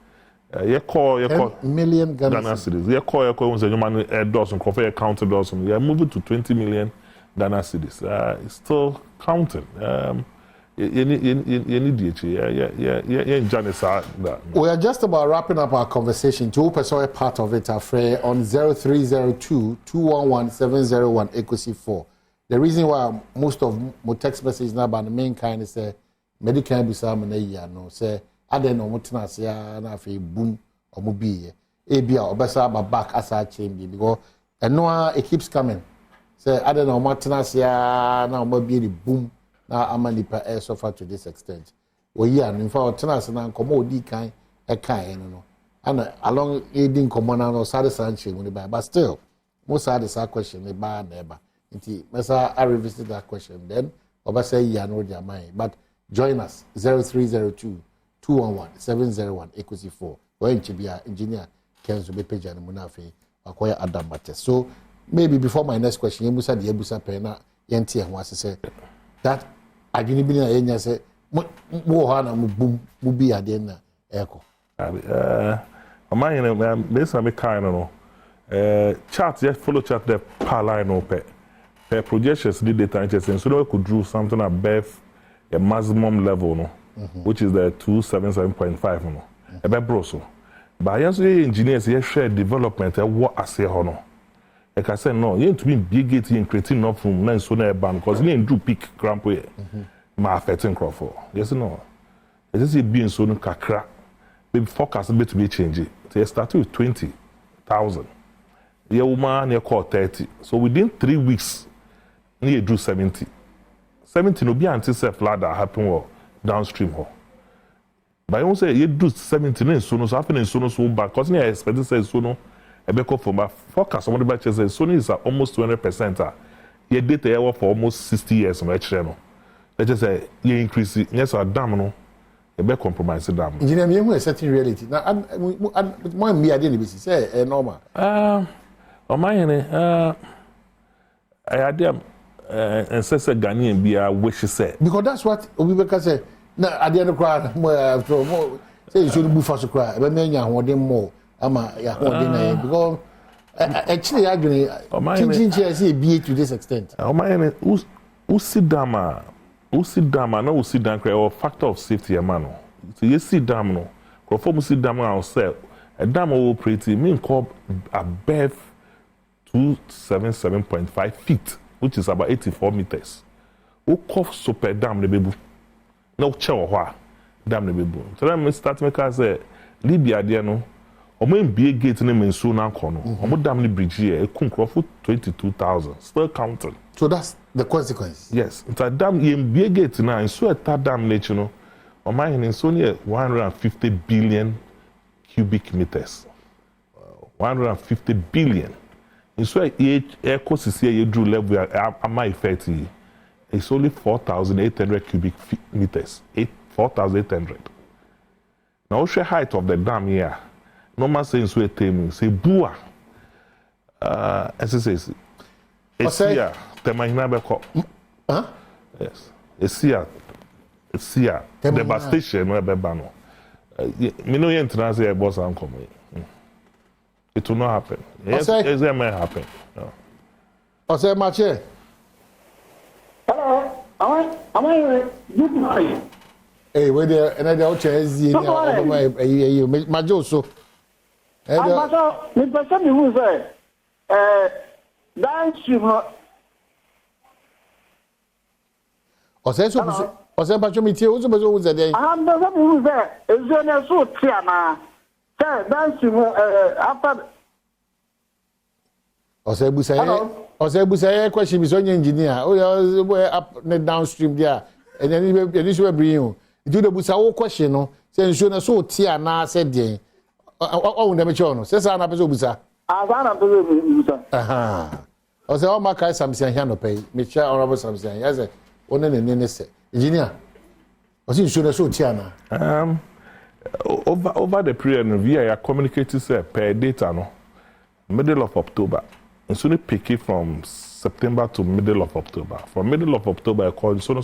Speaker 2: You call
Speaker 1: 10 million Ghana
Speaker 2: cedis. You call when you man dozen, coffee counted dozen. You are moving to 20 million Ghana cedis. It's still counting. You need the
Speaker 1: We are just about wrapping up our conversation. To open a part of it, afraid on 0302-211-701 equity 4. The reason why most of my text messages now about the main kind is medical be some no say other no mutnas ya na fe boom or mubi ebia obesa back as a change because and no it keeps coming. Say other no mutnas ya na mubi boom. Na amanipa air suffer to this extent. We here in fact tenants na komo odi kan e kan no. And along aiding common no side sanche when buy but still most side is a question e ba neighbor. Nti mesa I revisit that question then oba say ya no dia mind but join us 0302-211-701 equity 4. We engineer Kenzo be page and munafe akoya Adom Mate. So maybe before my next question you musa the ebusa pena yenti ho say that I didn't be enya say mo ha na mo boom mo bi ade na eko
Speaker 2: man this am kind no chart just follow chart the power line no per projections the data interesting so we could do something above a maximum level no which is the 277.5 no e be bro so but yes engineers here share development what ase ho no like I said, no, you need to be big and creating enough room, then so near ban because you need to peak cramp here. My affecting Crawford. Yes, no. It's just being so kakra. Maybe forecast a bit to be changing. So you start with 20,000. Your woman, you call 30. So within 3 weeks, you do 70. 70 no be until self ladder happen downstream. But you say you do 70 in so happening so back because you expect to say so no. Ebeko for my forecast somebody by says Sony is almost 200%. Your data for almost 60 years on each channel. Let's just say you increase it. Yes, a dam no. Ebe compromise the dam.
Speaker 1: Engineer, me who is setting reality. Now, more me I didn't be say normal.
Speaker 2: On my end, I had them and says a Ghanaian be a wish say.
Speaker 1: Because that's what Obibeka said. Now at the end of the crowd, more say you shouldn't be fast to cry. But then you want them more. Ama ya holding because actually arguing changing say be to this extent.
Speaker 2: O my who sit down no who sit down or factor of safety man no. So you sit down no. Conform sit down ourselves. A dam will operate mean called above 277.5 feet, which is about 84 meters. Who cough super dam the baby. No chawa dam the baby. So then start make us say Libya there no. Omo MBA gate ne menso na nko no. Omo dam ne bridge here e kun crop 22,000. Still counting.
Speaker 1: So that's the consequence.
Speaker 2: Yes. It's a dam MBA gate na so eta dam nature no. Omo hin so near 150 billion cubic meters. 150 billion. In so ecosystem you drew level am effect it's only 4,800 cubic meters. 4,800. Now what's the height of the dam here? Normal saying so say bua says esia temahina beko yes esia devastation no beba no me no yen trans here boss am come it will not happen. Yes, it may happen.
Speaker 1: O say mache
Speaker 6: hello am I good morning.
Speaker 1: Hey, where there another OCHZ my so
Speaker 6: Me person who say downstream
Speaker 1: o say bacho me tie o so who say dey
Speaker 6: am the person who say is na so tia na say downstream after
Speaker 1: o say busa question be so engineer o up na downstream there and then you should bring you do the busa wo question no say nsuo na so tia na say dey oh na me cho no say say na person busa
Speaker 6: Azana to
Speaker 1: aha o say o ma kai Samson here no pay me chair honorable Samson yes one ne say engineer o si nsuo so tia na
Speaker 2: over the period we are communicating say per data no middle of October and soon pick it from September to middle of October. From middle of October, I call so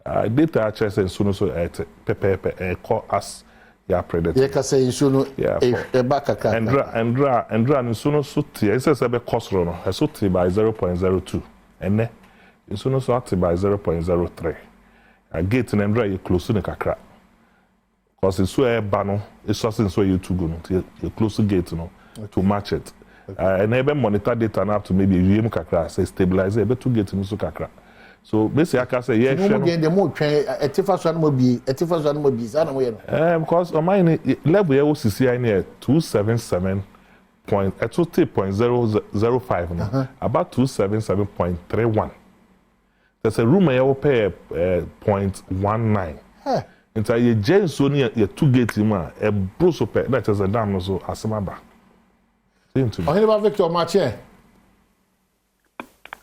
Speaker 2: data access and so at pepe call us ya predator.
Speaker 1: Yeah, can say so
Speaker 2: yeah
Speaker 1: back
Speaker 2: and run so te. It says a cost run. I so by 0.02 and then so by 0.03. A gate and you close to the kakra. Because it's so a banner. It's something so you to go you close the gate to match it. And even monitor data now to maybe VM kakra say stabilize it, but to get into kakra. So basically I can say yes.
Speaker 1: No more the more train a first one will be
Speaker 2: because on my level here OCCI near 277.005 about 277.31. There's a room here will pay 0.19. Into a James so near your 2 gate a bruise that is a dam so asamaba.
Speaker 1: Oh, Victor Marche.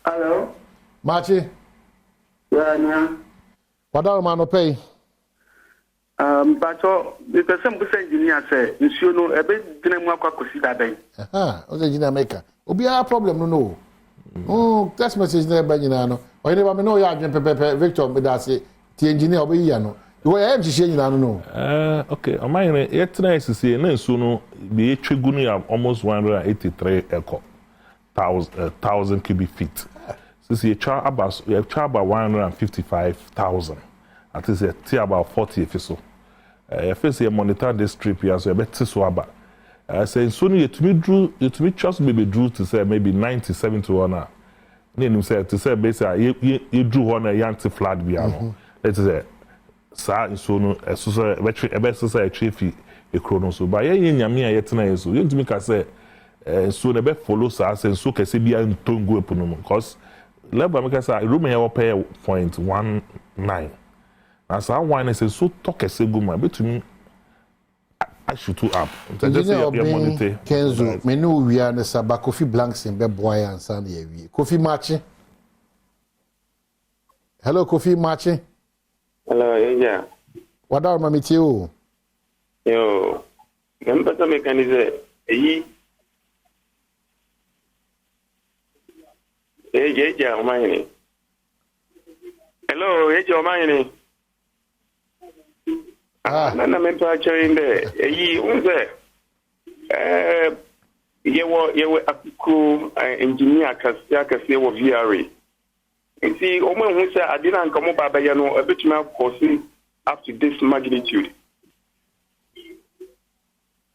Speaker 6: Hello.
Speaker 1: Marche.
Speaker 6: Yeah.
Speaker 1: What are man pay?
Speaker 6: But the person who said engineer say, you know, a bit didn't work out that day.
Speaker 1: What's engineer maker? Obi a problem no. Oh, text message there by no. Or never me know ya Victor me that say the engineer obi ya no. You were empty shey no.
Speaker 2: Okay, on my yet nice to see na so no be twegunu ya almost 183 thousand cubic feet. So you charge about 155,000. At least you about 40 if so. If you say monitor this trip here, so you better so about. Say soon you to me just maybe drew to say maybe 97 to 1. Then say to say basically you drew on a yanti flat piano. Let's say sa so no so e be so say chief e chrono so ba ye nyame a yetena so you ntimi ka say so ne be follow sa say so kese bia ntongu epuno no because level make say room here pay 0.19 na sa one is so talk kese go ma betumi I should to up just your monitor
Speaker 1: Kenzo me no wi an sa ba Kofi Blanks be boy ansa na ye wi Kofi Machi. Hello Kofi Machi.
Speaker 3: Hello, yeah.
Speaker 1: What are my you?
Speaker 3: Yo, remember the mechanism? Yeah, my hello, your mind. None of them in there. You were a cool engineer, Cassia of VRA. You see, woman who said I didn't come up by a bit more costing up to this magnitude.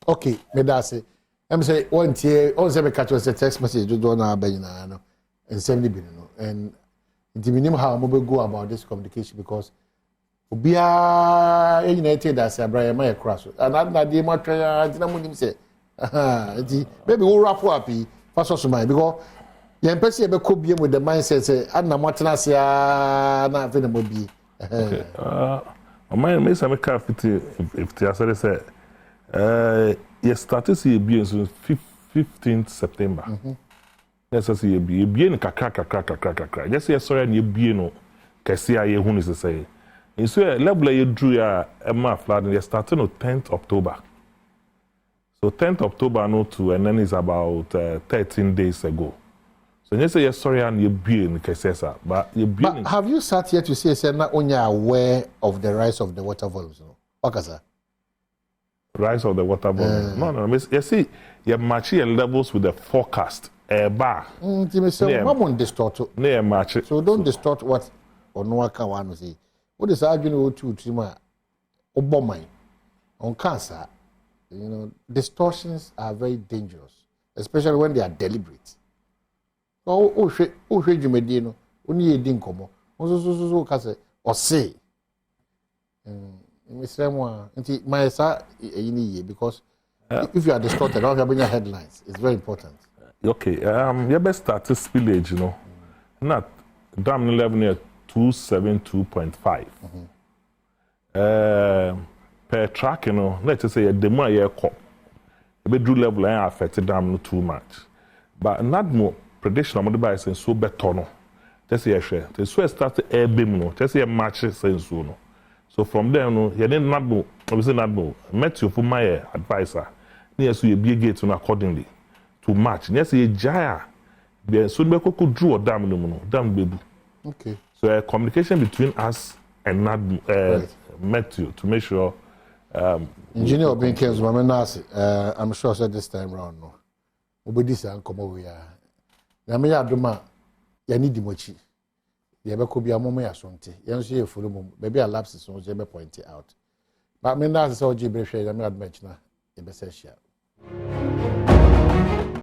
Speaker 1: Okay, me that's it. I'm say one tier, all seven catch was a text message to do now, Benino, and 70 billion. And the minimum how we go about this communication because we are united as a Brian Maya cross. And I'm not the matter, I didn't say, maybe we'll wrap up first of all because. Yem pese be ko biem with the mindset say na motena sia na afi na mobi.
Speaker 2: Okay. My me say me ka fiti if ti asere say you started see biem so 15th September. Yes say biem kakra. Just say sorry na biem no kese aye hu ni say. So level you drew ya ma flat you started on 10th October. So 10th October no to and then it's about 13 days ago. So you say yes, sorry, and you're being Kesesa, but you're being.
Speaker 1: But have you sat here to say, sir, not only aware of the rise of the water volumes? No, okay, sir.
Speaker 2: Rise of the water volume. No. You see, you're matching levels with the forecast. Bar.
Speaker 1: Mom distort.
Speaker 2: Near match.
Speaker 1: So don't distort what Onoaka want to say. What is arguing to Trima Obama on cancer? You know, distortions are very dangerous, especially when they are deliberate. Oh, you may know, only a dinkomo. Also, Cassa, or say, Mr. My sir, because if you are distorted, don't have any headlines. It's very important.
Speaker 2: Okay, you best start to spillage, you know. Not dam level near 272.5. Per track, you know, let's say a demo year cop. bedru level and affect dam no too much but not more prediction on the by saying so better no just here share the so start air beam no just here match sense no so from there no you didn't not know obviously not know met you for my advisor near so you be gate accordingly to match yes you jaya there so be could draw or dam no dam baby
Speaker 1: okay
Speaker 2: so communication between us and not met you to make sure
Speaker 1: engineer Obinkens Mamenasi I'm sure said this time round no obedi say come we are na me adoma ya need mochi ye be ko bia momo ya sonte ye nso ye furu mom be bia lapses so je be point it out but me na say o ji be hwe ya me adoma china ye be say share